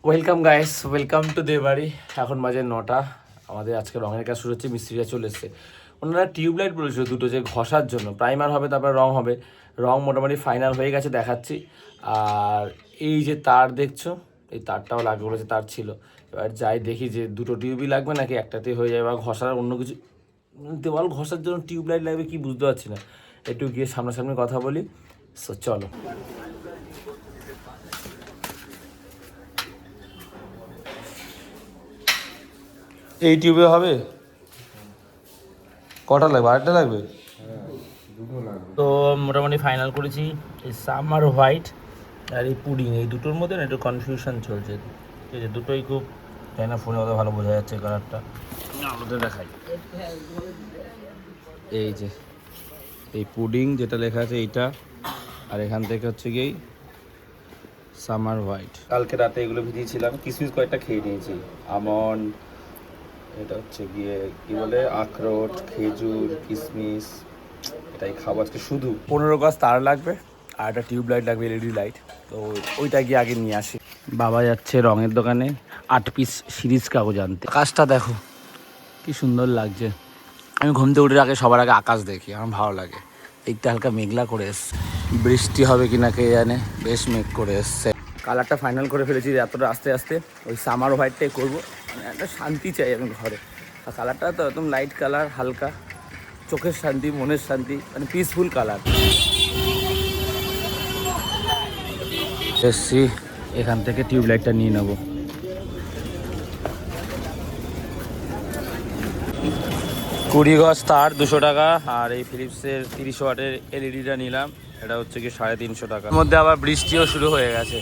Welcome guys, welcome to Debari. এখন বাজে 9টা। আমাদের আজকে রঙের কাজ শুরু হচ্ছে, মিস্ত্রিরা চলে এসছে। ওনারা টিউবলাইট বলেছিল দুটো, যে ঘষার জন্য প্রাইমার হবে, তারপর রং হবে। রং মোটামুটি ফাইনাল হয়ে গেছে, দেখাচ্ছি। আর এই যে তার দেখছো, এই তারটাও লাগবে বলেছে, তার ছিল। এবার যাই দেখি যে দুটো টিউবই লাগবে নাকি একটাতেই হয়ে যাবে, বা ঘষার অন্য কিছু দেওয়াল ঘষার জন্য টিউবলাইট লাগবে কি বুঝতে পারছি না। একটু গিয়ে সামনাসামনি কথা বলি। সো চলো। এই টিউবে হবে? কটা লাগবে? আরেকটা লাগবে? তো মোটামুটি ফাইনাল করেছি। এই সামার হোয়াইট আর এই পুডিং, এই দুটোর মধ্যে না একটু কনফিউশন চলছে। ঠিক আছে, দুটোই খুব, তাই না? ফোনে অত ভালো বোঝা যাচ্ছে কালারটা। আলোতে দেখাই। এই যে এই পুডিং যেটা লেখা আছে এইটা, আর এখান থেকে হচ্ছে গিয়ে সামার হোয়াইট। কালকে রাতে এগুলো ভিজিয়েছিলাম, কিসমিস কয়েকটা খেয়ে নিয়েছি। আমন্ড, এটা হচ্ছে গিয়ে কি বলে, আখরোট, খেজুর, কিশমিশ, এটাই খাবো আজকে। শুধু 15 গাছ তার লাগবে আর একটা টিউব লাইট লাগবে, এলইডি লাইট। তো ওইটা গিয়ে আগে নিয়ে আসি। বাবা যাচ্ছে রঙের দোকানে 8 পিস সিরিজ কাগজ আনতে। আকাশটা দেখো কি সুন্দর লাগছে। আমি ঘুম থেকে উঠে আগে সবার আগে আকাশ দেখি, আমার ভালো লাগে। এইটা হালকা মেঘলা করে এসছে, বৃষ্টি হবে কিনা কে জানে, বেশ মেঘ করে এসছে। কালারটা ফাইনাল করে ফেলেছি, এতটা আস্তে আস্তে ওই সামার হোয়াইটটাই করবো। মানে একটা শান্তি চাই আমি ঘরে। আর কালারটা তো একদম লাইট কালার, হালকা, চোখের শান্তি, মনের শান্তি, মানে পিসফুল কালার। এসছি, এখান থেকে টিউবলাইটটা নিয়ে নেবো। 20 গজ তার 200 টাকা, আর এই ফিলিপসের 30 ওয়াটের এলইডিটা নিলাম, এটা হচ্ছে কি 350 টাকা। এর মধ্যে আবার বৃষ্টিও শুরু হয়ে গেছে।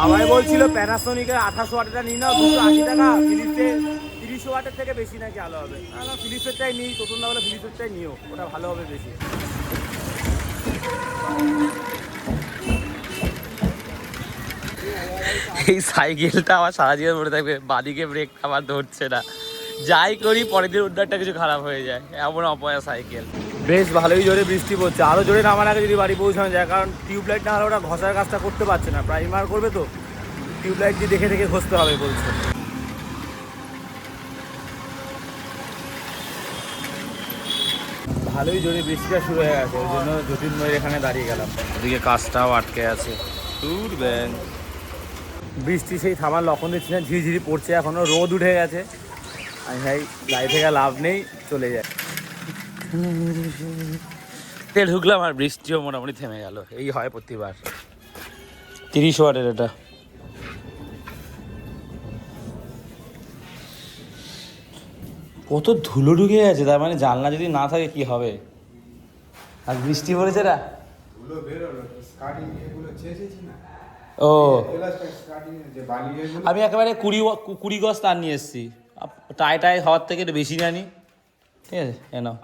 আমায় বলছিল প্যানাসোনিকের 28 ওয়াটেরটা নিয়ে নাও, 280 টাকা। ফিলিপসের 30 ওয়াটের থেকে বেশি নাকি আলো হবে। না, ফিলিপসেরটাই নিই। তোতন না বলে ফিলিপসেরটাই নিও, ওটা ভালো হবে বেশি। এই সাইকেলটা আমার সারা জীবন মনে থাকবে, বাদিকে ব্রেক আমার ধরছে না। যাই করি পরের দিন উদ্ধারটা কিছু খারাপ হয়ে যায়, এমন অপয়া সাইকেল। বেশ ভালোই জোরে বৃষ্টি পড়ছে, আরও জোরে নামার আগে যদি বাড়ি পৌঁছানো যায়, কারণ টিউবলাইট না হলে ওরা ঘষার কাজটা করতে পারছে না। প্রাইমার করবে তো টিউবলাইট দিয়ে দেখে দেখে ঘষতে হবে বলছে। ভালোই জোরে বৃষ্টিটা শুরু হয়ে গেছে, ওই জন্য জ্যোতির্ময়ের এখানে দাঁড়িয়ে গেলাম। ওদিকে কাজটাও আটকে আছে। দূর ব্যাং, বৃষ্টি সেই থামার লক্ষণ দিচ্ছি না, ঝিরিঝিরি পড়ছে, এখনও রোদ উঠে গেছে। আমি ভাই গাড়ি থেকে লাভ নেই, চলে যায়। তেল ঢুকলাম আর বৃষ্টিও মোটামুটি থেমে গেল। এই হয় প্রতিবার। 30 ওয়াটের এটা। কত ধুলো ঢুকে গেছে, তার মানে জানলা যদি না থাকে কি হবে। আর বৃষ্টি পড়েছে না, ও আমি একেবারে 20 গজ তার নিয়ে এসেছি। টাই হওয়ার থেকে একটু বেশি জানি। ঠিক আছে, এনাও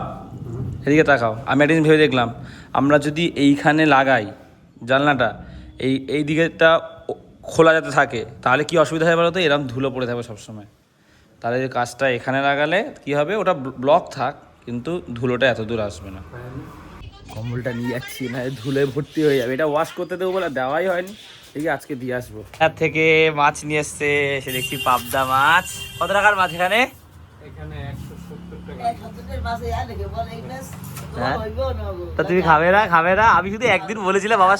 এদিকে তাকাও। আমি একটা ভেবে দেখলাম, আমরা যদি এইখানে লাগাই জানলাটা, এই দিকেটা খোলা যাতে থাকে, তাহলে কি অসুবিধা হয় বলো তো? এরকম ধুলো পড়ে থাকবে সবসময়। তাহলে যে কাজটা এখানে লাগালে কি হবে, ওটা ব্লক থাক, কিন্তু ধুলোটা এত দূর আসবে না। কম্বলটা নিয়ে যাচ্ছি, না ধুলে ভর্তি হয়ে যাবে। এটা ওয়াশ করতে দেবো বলে দেওয়াই হয়নি, ঠিক আজকে দিয়ে আসবো। তার থেকে মাছ নিয়ে এসছে, সে দেখছি পাবদা মাছ। কত টাকার মাছ এখানে? তা তুমি খাবে না? খাবে না? আমি শুধু একদিন বলেছিলাম বাবা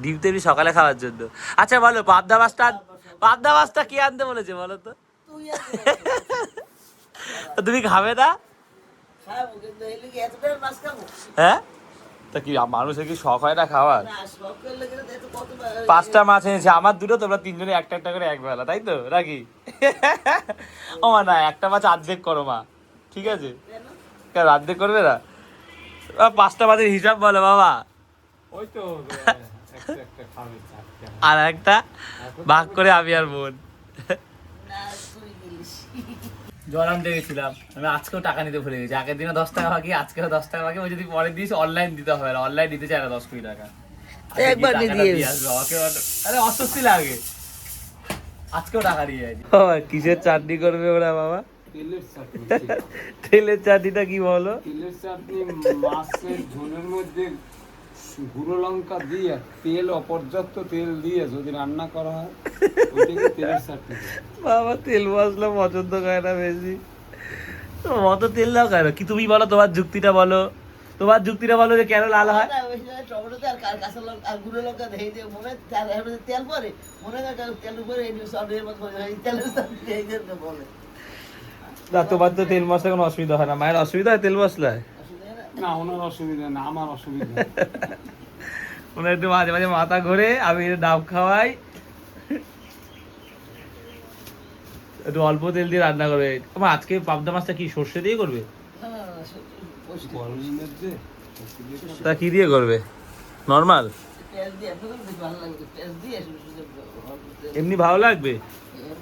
ডিম তেমনি সকালে খাওয়ার জন্য। আচ্ছা বলো, পাবদা মাছটা কে আনতে বলেছে বলো তো? তুমি খাবে না? হ্যাঁ, তা কি মানুষের কি শখ হয় না খাওয়ার? 5টা মাছ এনেছে, আমার 2টো, তোমরা 3জনে একটা একটা করে এক বেলা, তাই তো নাকি? ও মা না, একটা মাছ অর্ধেক করো মা, ঠিক আছে? কেন অর্ধেক করবে না? 5টা মাছের হিসাব বলো বাবা। আর একটা ভাগ করে আমি আর বোন। জল আনতে গেছিলাম আমি, আজকেও টাকা নিতে ভুলে গেছি। আগের দিনে 10 টাকা বাকি, আজকেও 10 টাকা বাকি। ওই যদি পরে দিস অনলাইন দিতে হবে না, অনলাইন দিতে চায় না 10-20 টাকা। একবার দিয়ে আরে অস্বস্তি লাগে। আজকেও টাকা দিয়ে যাচ্ছি। কিসের চাটনি করবে ওরা বাবা? তেলের চাটনিটা কি বলো? তেলের চাটনি মাছের ঝোলের মধ্যে গুঁড়ো লঙ্কা দিয়ে তেল অপর্যাপ্ত তেল দিয়ে যদি রান্না করা হয় ওইটাকে তেলের সার্টিফিকেট। বাবা তেল মশলা পছন্দ করে না বেশি, অত তেল দাও কেন? কি তুমি বলো, তোমার যুক্তিটা বলো, তোমার যুক্তিটা বলো যে কেন লাল হয়। টমেটোতে আর কাঁচা লঙ্কা আর গুঁড়ো লঙ্কা দেখে যে মনে তেল পরে মনে হয় তেল উপরে সব তেলের সাথে বলে না তোমার তো তেল মশলা কোনো অসুবিধা হয় না, মায়ের অসুবিধা হয় তেল মশলায়? না ওনার অসুবিধা না, আমার অসুবিধা। ওনার একটু মাঝে মাঝে মাথা ঘোরে, আমি একটু ডাব খাওয়াই, একটু অল্প তেল দিয়ে রান্না করবে। তোমার আজকে পাবদা মাছটা কি সর্ষে দিয়ে করবে? গরমের মধ্যে তা কি দিয়ে করবে? নর্মাল পেঁয়াজ দিয়ে ভালো লাগবে, পেঁয়াজ দিয়ে এমনি ভালো লাগবে?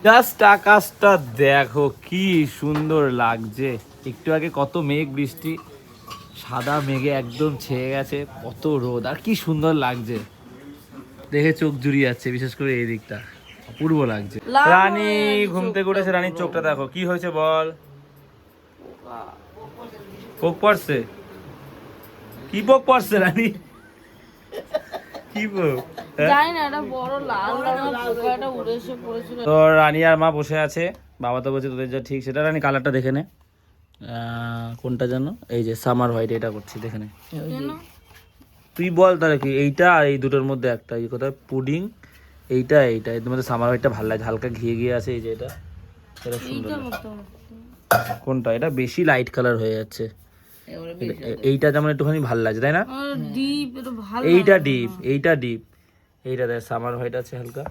জাস্ট আকাশটা দেখো কি সুন্দর লাগছে। একটু আগে কত মেঘ বৃষ্টি, সাদা মেঘে একদম ছেয়ে গেছে, কত রোদ, আর কি সুন্দর লাগছে দেখে, চোখ জুড়িয়ে যাচ্ছে, বিশেষ করে এই দিকটা অপূর্ব লাগছে। রানী ঘুম থেকে উঠেছে, রানীর চোখটা দেখো কি হয়েছে বল। পোক পড়ছে? কি পোক পড়ছে রানী? কি পোক? জানি না, এটা বড় লাল রঙের পোকাটা উড়ে এসে পড়েছিল। তো রানী আর মা বসে আছে, বাবা তো বলছে তোদের যা ঠিক সেটা। রানী কালারটা দেখে নে, কোনটা জানো? এই যে সামার হোয়াইট, এটা করছি দেখে নে। কেন? তুই বল তাহলে কি এইটা আর এই দুটোর মধ্যে একটা, এই কোথায় পুডিং, এইটা এইটা এর মধ্যে সামার হোয়াইটটা ভালো লাগে, হালকা ঘিয়ে ঘিয়ে আছে। এই যে এটা, এটা সুন্দর এইটা লাগে। মতো কোনটা? এটা বেশি লাইট কালার হয়ে যাচ্ছে, এইটা যেমন একটুখানি ভালো লাগছে তাই না? ডিপ, এটা ভালো। এইটা ডিপ, এইটা ডিপ, এইটা দেখ সামার হোয়াইট আছে হালকা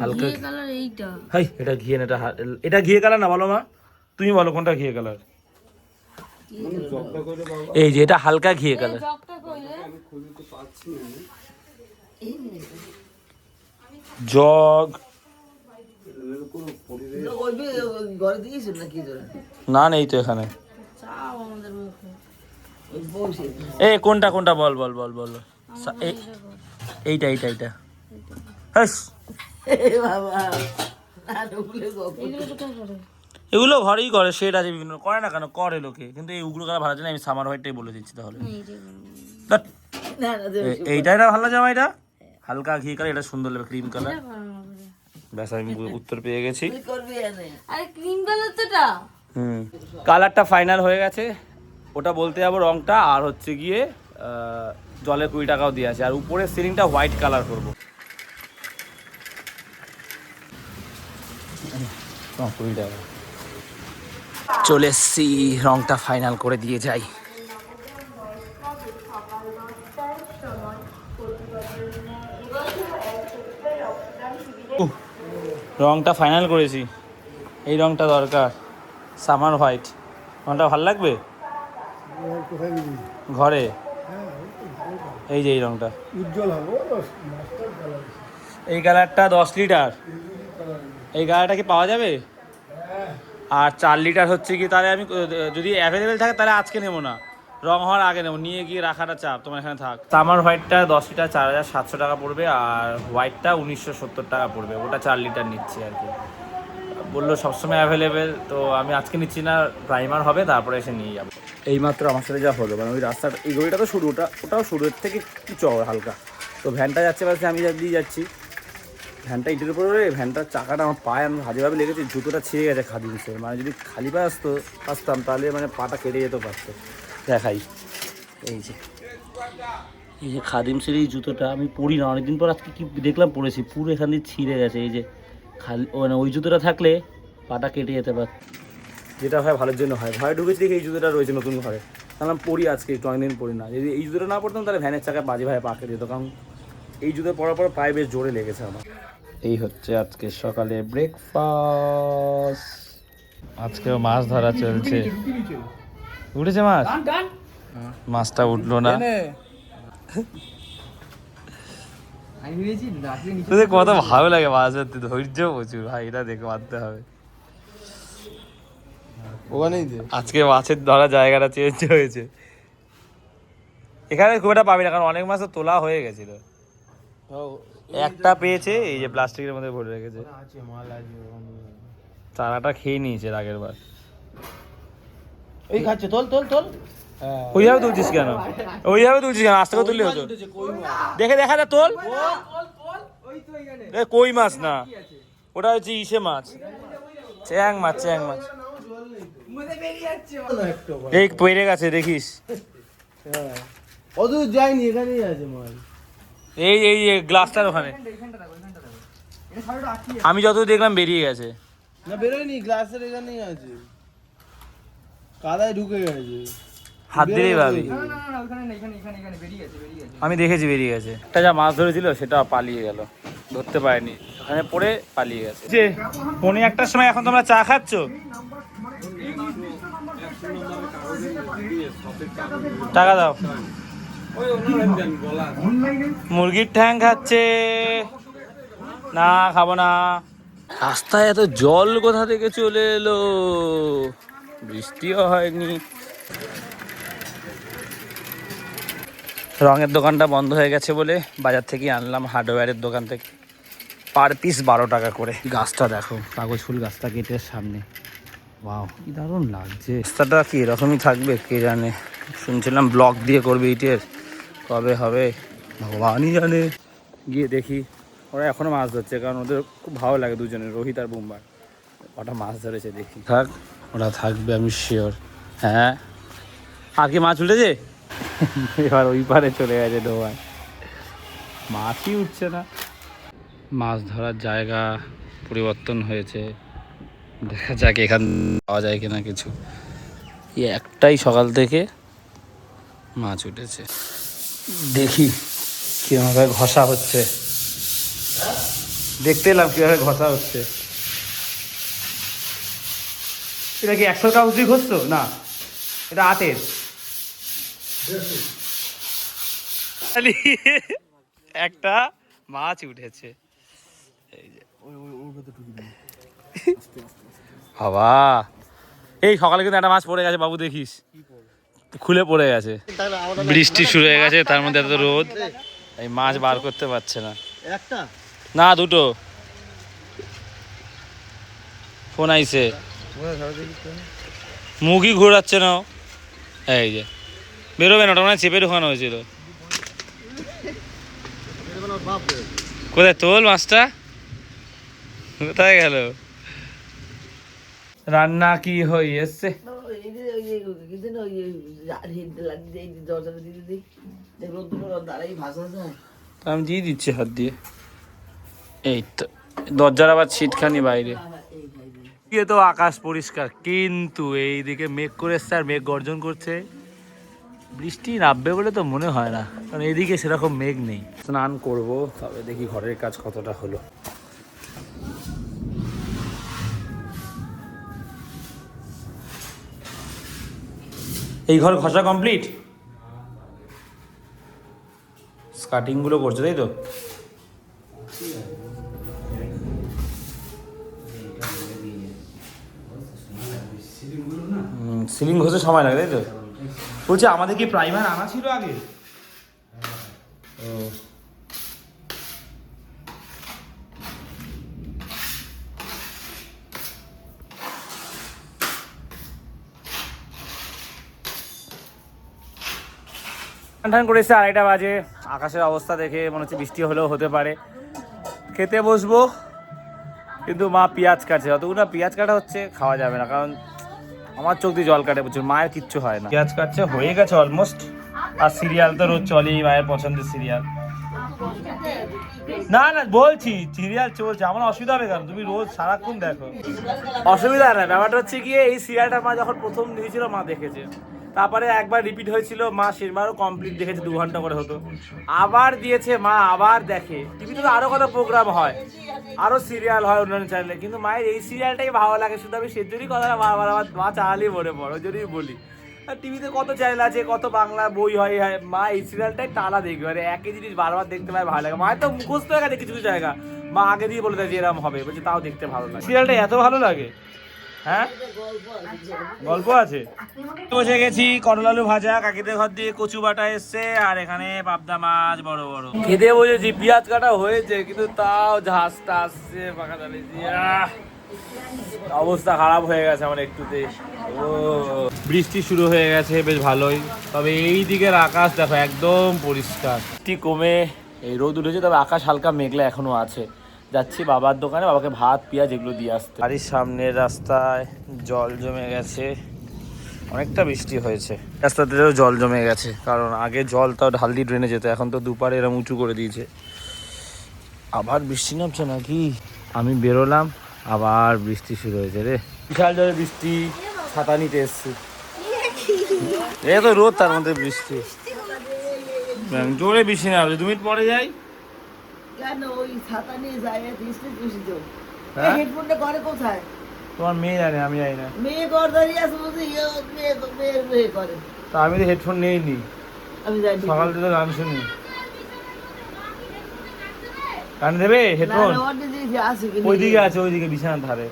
হালকা। ঘিয়ে কালার এইটা। হাই এটা ঘিয়ে না, এটা ঘিয়ে কালার না? বলো মা, তুমি বলো কোনটা ঘিয়ে কালার? এই যে এটা হালকা ঘিয়ে কালার। জগটা কইলে জগ ঘরে দিয়েছেন নাকি না, নেই তো এখানে। চাও আমাদের মুখে। ওই বসে এ কোনটা কোনটা বল বল বল বল। এইটা এইটা এইটা। হাস, বাবা না ঢুকলে এগুলো কোথায় করে? এগুলো ঘরেই করে, শেড আছে বিভিন্ন, করে না কেন? করে লোকে, কিন্তু এই উগ্র কালার ভালো লাগে না। আমি সামার হোয়াইটটাই বলে দিচ্ছি তাহলে। ধ্যাৎ, না না এইটাই না ভালো লাগে আমার, এটা হালকা ঘি কালার, এটা সুন্দর লাগবে ক্রিম কালার। ব্যাস আমি উত্তর পেয়ে গেছি। তুই করবি এনে আরে ক্রিম কালার তো এটা। কালারটা ফাইনাল হয়ে গেছে, ওটা বলতে যাবো রংটা, আর হচ্ছে গিয়ে জলে 20 টাকাও দিয়ে আছে, আর উপরের সিলিংটা হোয়াইট কালার করবো। 20 টাকা। চলে এসছি, রংটা ফাইনাল করে দিয়ে যাই। রংটা ফাইনাল করেছি, এই রংটা দরকার, সামার হোয়াইট। রংটা ভালো লাগবে ঘরে, এই যে এই রংটা উজ্জ্বল হবে। এই কালারটা 10 লিটার, এই কালারটা কি পাওয়া যাবে? আর 4 লিটার হচ্ছে কি, তাহলে আমি যদি অ্যাভেলেবেল থাকে তাহলে আজকে নেবো না, রং হওয়ার আগে নেবো, নিয়ে গিয়ে রাখাটা চাপ, তোমার এখানে থাক। সামার হোয়াইটটা 10 লিটার 4700 টাকা পড়বে, আর হোয়াইটটা 1970 টাকা পড়বে, ওটা 4 লিটার নিচ্ছি আর কি। বললো সবসময় অ্যাভেলেবেল, তো আমি আজকে নিচ্ছি না, প্রাইমার হবে তারপরে এসে নিয়ে যাবো। এইমাত্র আমার সাথে যা হলো, মানে ওই রাস্তাটা, এই গলিটা তো শুরু, ওটাও শুরু, এর থেকে একটু চওড়া হালকা, তো ভ্যানটা যাচ্ছে পাশে, আমি দিয়ে যাচ্ছি, ভ্যানটা ইটের উপরে, ভ্যানটার চাকাটা আমার পায়ে আমি ভাজেভাবে লেগেছে, জুতোটা ছিঁড়ে গেছে খাদিমসের, মানে যদি খালি পায়ে আসতাম তাহলে মানে পাটা কেটে যেতে পারতো। দেখাই, এই যে খাদিমসের এই জুতোটা আমি পরি না অনেকদিন পর, আজকে কি দেখলাম পরেছি, পুরো এখান দিয়ে ছিঁড়ে গেছে। এই যে খালি মানে ওই জুতোটা থাকলে পাটা কেটে যেতে পারত, যেটা হয় ভালোর জন্য হয়। ভয় ঢুকেছি দেখে এই জুতোটা রয়েছে নতুন ঘরে, তাহলে পরি আজকে, একটু অনেকদিন পরি না। যদি এই জুতোটা না পড়তাম তাহলে ভ্যানের চাকায় বাজে ভাবে পা কেটে যেত, কারণ এই জুতো পরার পর পায়ে বেশ জোরে লেগেছে আমার। এই হচ্ছে আজকে সকালে ব্রেকফাস্ট। আজকেও মাছ ধরা চলছে, উঠেছে মাছ, মাছটা উঠলো না। তোদের কত ভালো লাগে মাছ ধরতে, ধৈর্য প্রচুর ভাই, এটা দেখে মারতে হবে। আজকে মাছের ধরা জায়গাটা চেঞ্জ হয়েছে, এখানে খুব একটা পাবি না, কারণ অনেক মাছ তো তোলা হয়ে গেছিল। একটা পেয়েছে, এই যে প্লাস্টিকের মধ্যে ভরে রেখেছে, চারাটা খেয়ে নিয়েছে আগের বার। এই খাচ্ছে তোল তোল তোল ওইভাবে তুলছিস কেন? ওইভাবে তুলছিস কেন? আস্তে করে তুললে হতো। দেখে দেখা যা তোল। কই মাছ না, ওটা হচ্ছে ইসে মাছ, চ্যাং মাছ, চ্যাং মাছ। এই পড়ে গেছে দেখিস। অদূর যায়নি, এখানেই আছে মাল। এই এই গ্লাসটার ওখানে আমি যত দেখলাম বেরিয়ে গেছে। না বেরোয়নি, গ্লাসের এখানেই আছে, কাদায় ঢুকে গেছে। হাত দিলেই ভাবি, আমি দেখেছি বেরিয়ে গেছে। একটা যা মাছ ধরেছিল সেটা পালিয়ে গেল, ধরতে পারেনি, ওখানে পড়ে পালিয়ে গেছে। যে 1:01টার সময় এখন তোমরা চা খাচ্ছ? টাকা দাও। মুরগির ঠ্যাং খাচ্ছে না, খাবো না। রাস্তায় এত জল কোথা থেকে চলে এলো? বৃষ্টিও হয়নি। রঙের দোকানটা বন্ধ হয়ে গেছে বলে বাজার থেকে আনলাম হার্ডওয়্যারের দোকান থেকে, পার পিস 12 টাকা করে। গাছটা দেখো, কাগজ ফুল গাছটা গেটের সামনে। ওয়াও, কি দারুণ লাগছে। রাস্তাটা কি এরকমই থাকবে কে জানে। শুনছিলাম ব্লক দিয়ে করবে ইটের, কবে হবে ভগবানই জানে। গিয়ে দেখি ওরা এখনো মাছ ধরছে, কারণ ওদের খুব ভালো লাগে দুজনের, রোহিত আর বুম্বার। ওটা মাছ ধরেছে, দেখি থাক, ওরা থাকবে আমি শিওর। হ্যাঁ, আর কি মাছ উঠেছে? এবার ওই পারে চলে গেছে ডোবায়, মাছই উঠছে না। মাছ ধরার জায়গা পরিবর্তন হয়েছে, দেখা যাক এখান পাওয়া যায় কিনা কিছু। একটাই সকাল থেকে মাছ উঠেছে, দেখি কীভাবে ঘষা হচ্ছে। দেখতে এলাম কীভাবে ঘষা হচ্ছে। এটা কি 100 কাগজ দিয়ে ঘষছো? না, এটা 8-এর। একটা মাছ উঠেছে, এই যে বাবা। এই সকালে কিন্তু একটা মাছ পড়ে গেছে বাবু, দেখিস খুলে পড়ে গেছে। বৃষ্টি শুরু হয়ে গেছে, তার মধ্যে এত রোদ, এই মাছ বার করতে পারছে না। একটা না, দুটো। ফোন আইছে, মুখই ঘোরাচ্ছে না। এই যে বেরোবে না, ওটা মানে চেপে ঢোকানো হয়েছিল। কোথায় তোল মাছটা, কোথায় গেল? রান্না কি হয়ে এসছে? আমি দিয়ে দিচ্ছি হাত দিয়ে। এই তো দরজার আবার ছিটখানি বাইরে। গিয়ে তো আকাশ পরিষ্কার, কিন্তু এইদিকে মেঘ করে এসছে আর মেঘ গর্জন করছে। বৃষ্টি নামবে বলে তো মনে হয় না, কারণ এদিকে সেরকম মেঘ নেই। স্নান করব, তবে দেখি ঘরের কাজ কতটা হলো। এই ঘর ঘষা কমপ্লিট, স্কার্টিং গুলো করছে তাই তো? সিলিং ঘষে সময় লাগে তাই তো? বলছি আমাদের কি প্রাইমার আনা ছিল আগে? ও, ঠান করেছে 2:30 বাজে। আকাশের অবস্থা দেখে মনে হচ্ছে বৃষ্টি হলেও হতে পারে। খেতে বসবো, কিন্তু মা পেঁয়াজ কাটছে, যতগুলো পেঁয়াজ কাটা হচ্ছে খাওয়া যাবে না, কারণ আমার চোখ দিয়ে জল কাটে প্রচুর। মায়ের কিচ্ছু হয় না, পেঁয়াজ কাটছে, হয়ে গেছে অলমোস্ট। আর সিরিয়াল তো রোজ চলেই, মায়ের পছন্দের সিরিয়াল। না না বলছি সিরিয়াল চলছে, আমার অসুবিধা হবে কেন? তুমি রোজ সারাক্ষণ দেখো, অসুবিধা না। ব্যাপারটা হচ্ছে গিয়ে এই সিরিয়ালটা মা যখন প্রথম দিয়েছিল মা দেখেছে, তারপরে একবার রিপিট হয়েছিল, মা সেবারও কমপ্লিট দেখেছে, 2 ঘন্টা করে হতো। আবার দিয়েছে মা, আবার দেখে। টিভিতে তো আরো কত প্রোগ্রাম হয়, আরো সিরিয়াল হয় অন্যান্য চ্যানেলে, কিন্তু মায়ের এই সিরিয়ালটাই ভালো লাগে শুধু। আমি সেজন্যই কথাটা বারবার আমার মা চালালেই মনে পড়ে, ওই জন্যই বলি। আর টিভিতে কত চ্যানেল আছে, কত বাংলা বই হয়, মা এই সিরিয়ালটাই টানা দেখবে, মানে একই জিনিস বারবার দেখতে পায়, ভালো লাগে। মায়ের তো মুখস্থ হয়ে গেছে কিছু কিছু জায়গা, মা আগে দিয়ে বলে দেয় যে এরকম হবে, বলছে তাও দেখতে ভালো লাগে। সিরিয়ালটা এত ভালো লাগে। হ্যাঁ, গল্প আছে। বসে গেছি, করলা আলু ভাজা, কাকিদের ঘর দিয়ে কচু বাটা এসছে, আর এখানে পাবদা মাছ বড় বড়। খেতে বসেছি, পেঁয়াজ কাটা হয়েছে, কিন্তু তাও ঝাঁজটা আসছে, পাকা চালিয়েছি। অবস্থা খারাপ হয়ে গেছে আমার একটুতে। ও বৃষ্টি শুরু হয়ে গেছে বেশ ভালোই, তবে এই দিকের আকাশ দেখো একদম পরিষ্কার। বৃষ্টি কমে এই রোদ উঠেছে, তবে আকাশ হালকা মেঘলা এখনো আছে। যাচ্ছি বাবার দোকানে, বাবাকে ভাত পেঁয়াজ এগুলো দিয়ে আসতে। বাড়ির সামনের রাস্তায় জল জমে গেছে, অনেকটা বৃষ্টি হয়েছে, রাস্তাতেও জল জমে গেছে, কারণ আগে জল তাও ঢাল দিয়ে ড্রেনে যেত, এখন তো দুপারে এরম উঁচু করে দিয়েছে। আবার বৃষ্টি নামছে নাকি? আমি বেরোলাম, আবার বৃষ্টি শুরু হয়েছে রে, বিশাল জোরে বৃষ্টি। ছাতা নিতে এসছি, এ তো রোদ, তার মধ্যে বৃষ্টি। জোরে বৃষ্টি না, 2 মিনিট পরে যাই। কেন ওই ছাতা নিয়ে যায় বৃষ্টি দূষিত? হ্যাঁ? হেডফোনটা করে কোথায়? তোমার মেয়ে জানে, আমি জানি না। মেয়ে ঘর দাঁড়িয়ে আছে বুঝি, মেয়ে করে। তা আমি তো হেডফোন নেইনি, আমি জানি সকাল থেকে গান শুনি। গান দেবে হেডফোন? ওইদিকে আছে, ওইদিকে বিছানার ধারে।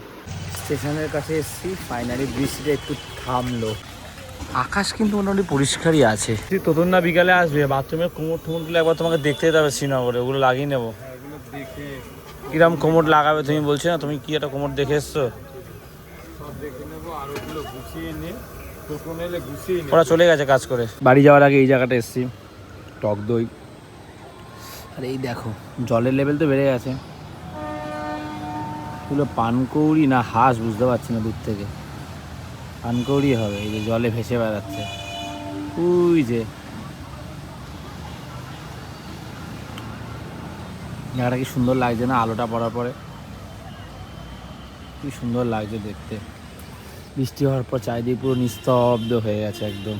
স্টেশনের কাছে এসেছি, ফাইনালি বৃষ্টিটা একটু থামলো। আকাশ কিন্তু মোটামুটি পরিষ্কারই আছে। তোতন না বিকালে আসবে, বাথরুমের কোমর ঠোমরগুলো একবার তোমাকে দেখতে যেতে হবে শ্রীনগরে, ওগুলো লাগিয়ে নেবো। এগুলো দেখে কিরম কোমর লাগাবে তুমি বলছো না, তুমি কি একটা কোমর দেখে এসছো? সব দেখে নেবো, আর ওগুলো গুছিয়ে নিয়ে টোটো এলে গুছিয়ে নিয়ে ওরা চলে গেছে কাজ করে। বাড়ি যাওয়ার আগে এই জায়গাটা এসেছি, টক দই। আর এই দেখো জলের লেভেল তো বেড়ে গেছে, এগুলো পানকৌড়ি না হাঁস বুঝতে পারছি না, দূর থেকে পানকৌড়ি হবে। এই যে জলে ভেসে বেড়াচ্ছে, ওই যে জায়গাটা কি সুন্দর লাগছে না, আলোটা পড়ার পরে কি সুন্দর লাগছে দেখতে। বৃষ্টি হওয়ার পর চারিদিকে পুরো নিস্তব্ধ হয়ে গেছে একদম।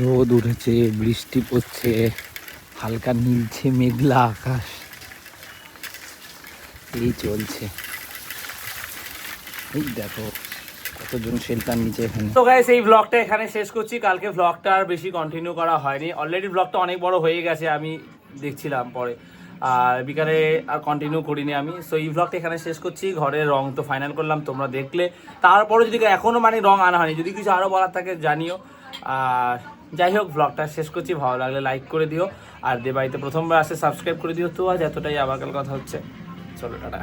রোদ উঠেছে, বৃষ্টি পড়ছে, হালকা নীলছে মেঘলা আকাশ, এই চলছে। এই দেখো কতজন শেল্টার নিচে এখানে। তো গাইস এই ব্লগটা এখানে শেষ করছি, কালকে ব্লগটা আর বেশি কন্টিনিউ করা হয়নি, অলরেডি ব্লগটা অনেক বড় হয়ে গেছে, আমি দেখছিলাম পরে, আর বিকালে আর কন্টিনিউ করিনি আমি। সো এই ব্লগটা এখানে শেষ করছি, ঘরের রং তো ফাইনাল করলাম, তোমরা দেখলে। তারপরে যদি এখনও মানে রং আনা হয়নি, যদি কিছু আরও বলার থাকে জানিও। আর যাই হোক ব্লগটা শেষ করছি, ভালো লাগলে লাইক করে দিও, আর বাড়িতে প্রথমবার আসে সাবস্ক্রাইব করে দিও। তো আজ এতটাই, আবার কাল কথা হচ্ছে, চলো টাটা।